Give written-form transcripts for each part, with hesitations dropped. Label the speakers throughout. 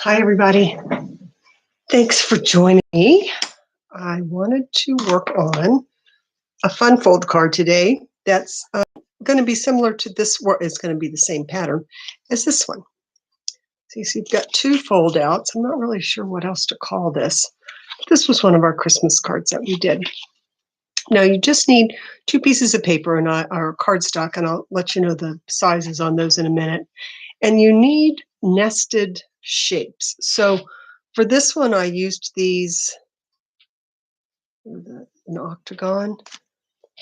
Speaker 1: Hi, everybody. Thanks for joining me. I wanted to work on a fun fold card today that's going to be similar to this, or it's going to be the same pattern as this one. So you've got two fold outs. I'm not really sure what else to call this. This was one of our Christmas cards that we did. Now you just need two pieces of paper and our cardstock, and I'll let you know the sizes on those in a minute. And you need nested shapes. So for this one, I used these, an octagon.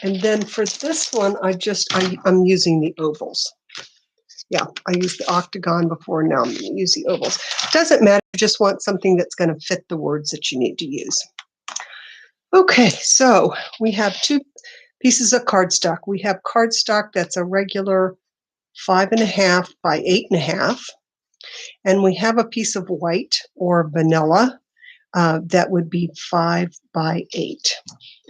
Speaker 1: And then for this one, I'm using the ovals. Yeah, I used the octagon before, now I'm going to use the ovals. Doesn't matter, you just want something that's going to fit the words that you need to use. Okay, so we have two pieces of cardstock. We have cardstock that's a regular 5.5 by 8.5. And we have a piece of white or vanilla that would be 5 by 8.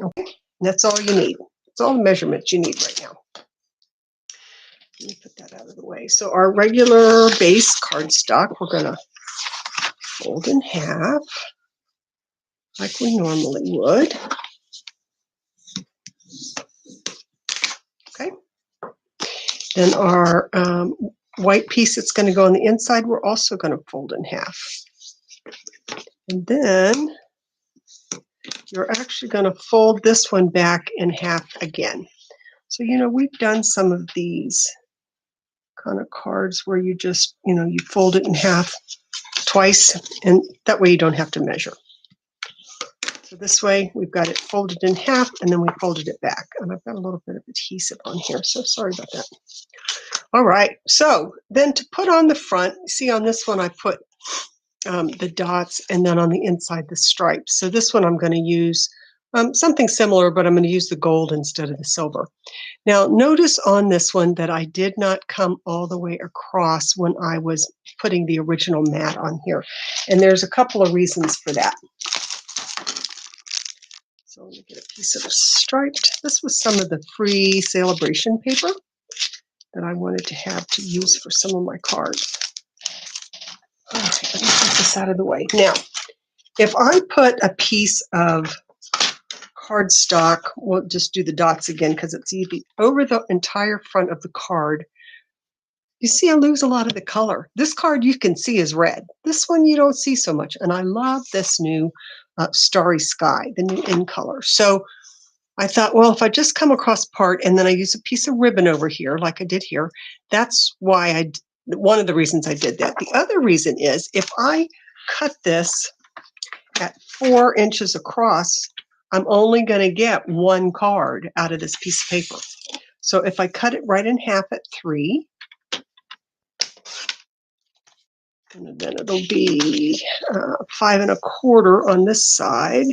Speaker 1: Okay, that's all you need. That's all the measurements you need right now. Let me put that out of the way. So our regular base cardstock, we're going to fold in half like we normally would. Okay. Then our white piece that's going to go on the inside, we're also going to fold in half. And then you're actually going to fold this one back in half again. So, we've done some of these kind of cards where you just, you fold it in half twice, and that way you don't have to measure. So this way we've got it folded in half, and then we folded it back. And I've got a little bit of adhesive on here, so sorry about that. All right, so then to put on the front, see on this one I put the dots, and then on the inside the stripes. So this one I'm going to use something similar, but I'm going to use the gold instead of the silver. Now notice on this one that I did not come all the way across when I was putting the original mat on here. And there's a couple of reasons for that. So let me get a piece of striped. This was some of the free Celebration paper that I wanted to have to use for some of my cards. All right, let me put this out of the way. Now, if I put a piece of cardstock, we'll just do the dots again because it's easy, over the entire front of the card, you see I lose a lot of the color. This card you can see is red. This one you don't see so much. And I love this new Starry Sky, the new in color. So I thought, well, if I just come across part and then I use a piece of ribbon over here, like I did here, that's why one of the reasons I did that. The other reason is if I cut this at 4 inches across, I'm only going to get one card out of this piece of paper. So if I cut it right in half at 3, and then it'll be 5 1/4 on this side.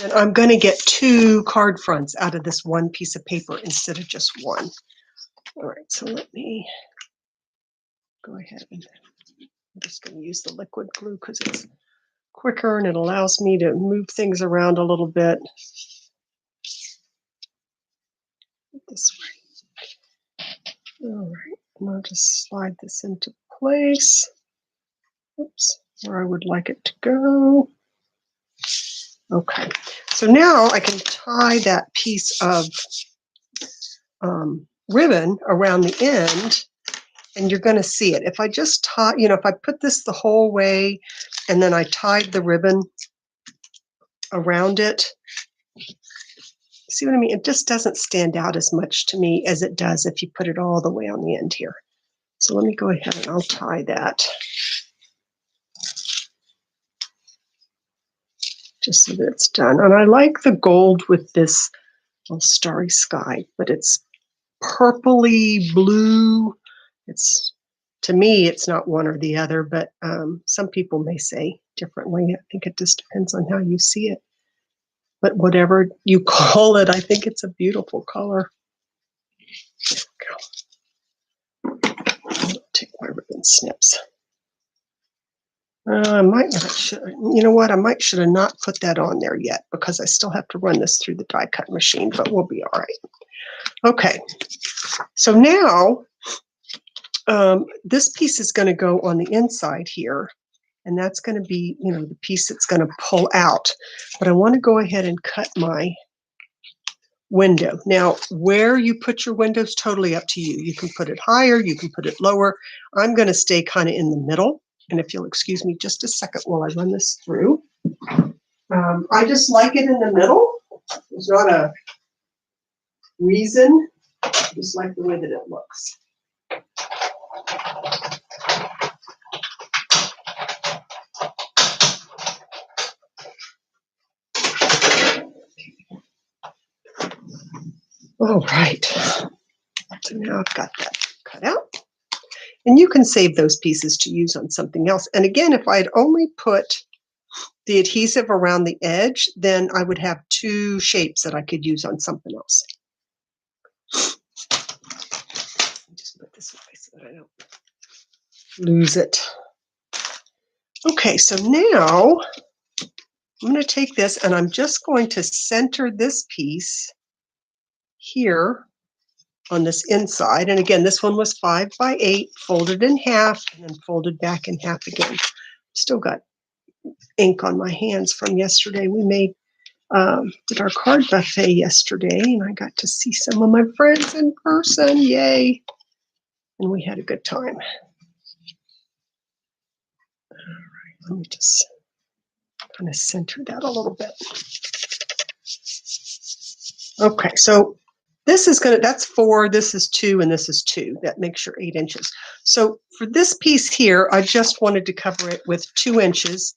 Speaker 1: And I'm going to get 2 card fronts out of this one piece of paper instead of just one. All right, so let me go ahead and I'm just going to use the liquid glue because it's quicker and it allows me to move things around a little bit. This way. All right, and I'll just slide this into place. Oops, where I would like it to go. Okay, so now I can tie that piece of ribbon around the end, and you're going to see it. If I just tie, if I put this the whole way and then I tied the ribbon around it, see what I mean? It just doesn't stand out as much to me as it does if you put it all the way on the end here. So let me go ahead and I'll tie that just so that it's done. And I like the gold with this Starry Sky, but it's purpley blue. It's, to me, it's not one or the other, but some people may say differently. I think it just depends on how you see it. But whatever you call it, I think it's a beautiful color. There we go. I'll take my ribbon snips. I might not should. You know what? I might should have not put that on there yet because I still have to run this through the die cut machine, but we'll be all right. Okay. So now this piece is going to go on the inside here, and that's going to be, the piece that's going to pull out. But I want to go ahead and cut my window. Now, where you put your window is totally up to you. You can put it higher, you can put it lower. I'm going to stay kind of in the middle. And if you'll excuse me just a second while I run this through. I just like it in the middle. There's not a reason. I just like the way that it looks. All right. So now I've got that cut out. And you can save those pieces to use on something else. And again, if I had only put the adhesive around the edge, then I would have two shapes that I could use on something else. Just put this away so that I don't lose it. Okay, so now I'm going to take this and I'm just going to center this piece here on this inside. And again, this one was 5 by 8, folded in half, and then folded back in half again. Still got ink on my hands from yesterday. We did our card buffet yesterday, and I got to see some of my friends in person. Yay! And we had a good time. All right, let me just kind of center that a little bit. Okay, so this is that's 4, this is 2, and this is 2. That makes your 8 inches. So for this piece here, I just wanted to cover it with 2 inches.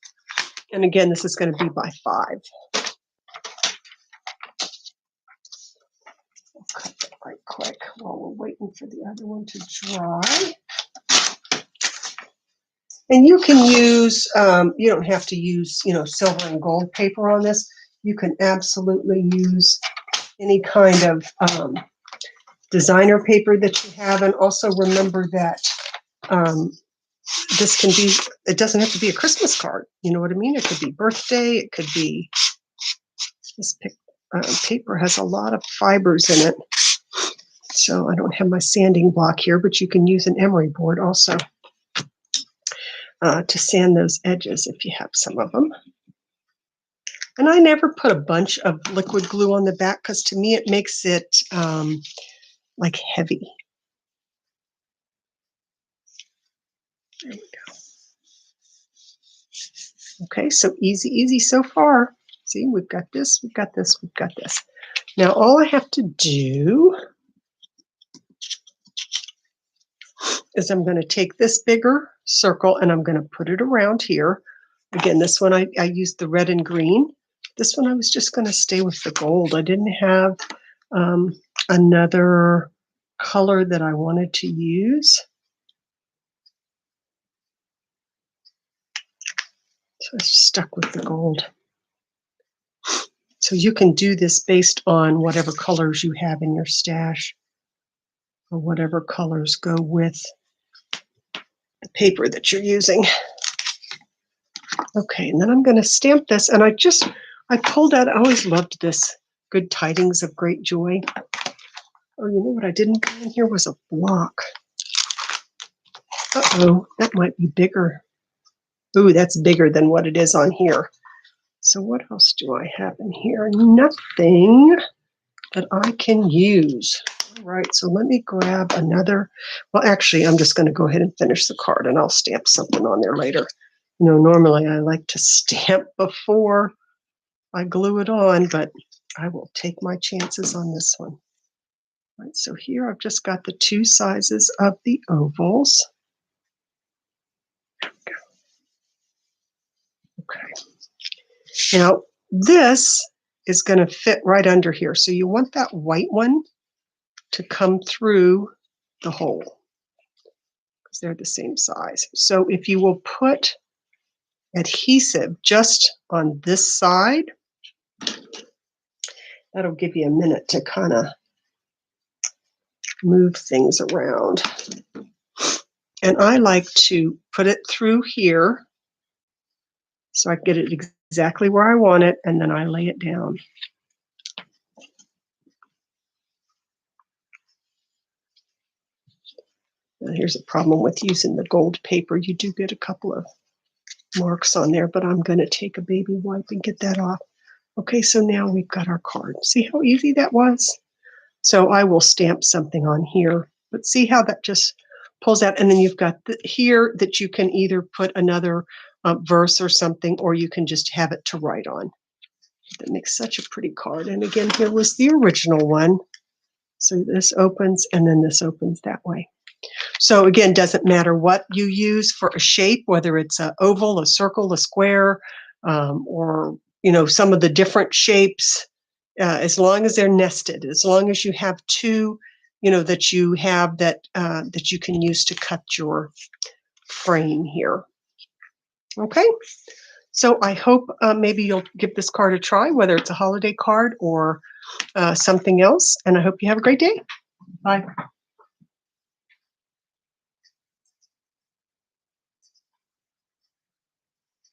Speaker 1: And again, this is going to be by 5. I'll cut that right quick while we're waiting for the other one to dry. And you can use, you don't have to use, silver and gold paper on this. You can absolutely use any kind of designer paper that you have. And also remember that this can be, it doesn't have to be a Christmas card. You know what I mean? It could be birthday. It could be, this paper has a lot of fibers in it. So I don't have my sanding block here, but you can use an emery board also to sand those edges if you have some of them. And I never put a bunch of liquid glue on the back because to me it makes it like heavy. There we go. Okay, so easy so far. See, we've got this, we've got this, we've got this. Now all I have to do is I'm going to take this bigger circle and I'm going to put it around here. Again, this one I used the red and green. This one I was just going to stay with the gold. I didn't have another color that I wanted to use. So I stuck with the gold. So you can do this based on whatever colors you have in your stash or whatever colors go with the paper that you're using. Okay, and then I'm going to stamp this. And I pulled out, I always loved this Good Tidings of Great Joy. Oh, you know what I didn't put in here was a block. Uh-oh, that might be bigger. Ooh, that's bigger than what it is on here. So what else do I have in here? Nothing that I can use. All right, so let me grab another. Well, actually, I'm just going to go ahead and finish the card, and I'll stamp something on there later. Normally I like to stamp before I glue it on, but I will take my chances on this one. All right, so here I've just got the 2 sizes of the ovals. Okay. Now, this is going to fit right under here. So you want that white one to come through the hole because they're the same size. So if you will put adhesive just on this side, that'll give you a minute to kind of move things around. And I like to put it through here so I get it exactly where I want it, and then I lay it down. Now here's a problem with using the gold paper. You do get a couple of marks on there, but I'm going to take a baby wipe and get that off. Okay, so now we've got our card. See how easy that was? So I will stamp something on here, but see how that just pulls out, and then you've got here that you can either put another verse or something, or you can just have it to write on. That makes such a pretty card. And again, here was the original one. So this opens and then this opens that way. So again, doesn't matter what you use for a shape, whether it's an oval, a circle, a square, or some of the different shapes, as long as they're nested, as long as you have two, that you have that you can use to cut your frame here. Okay. So I hope maybe you'll give this card a try, whether it's a holiday card or something else. And I hope you have a great day. Bye.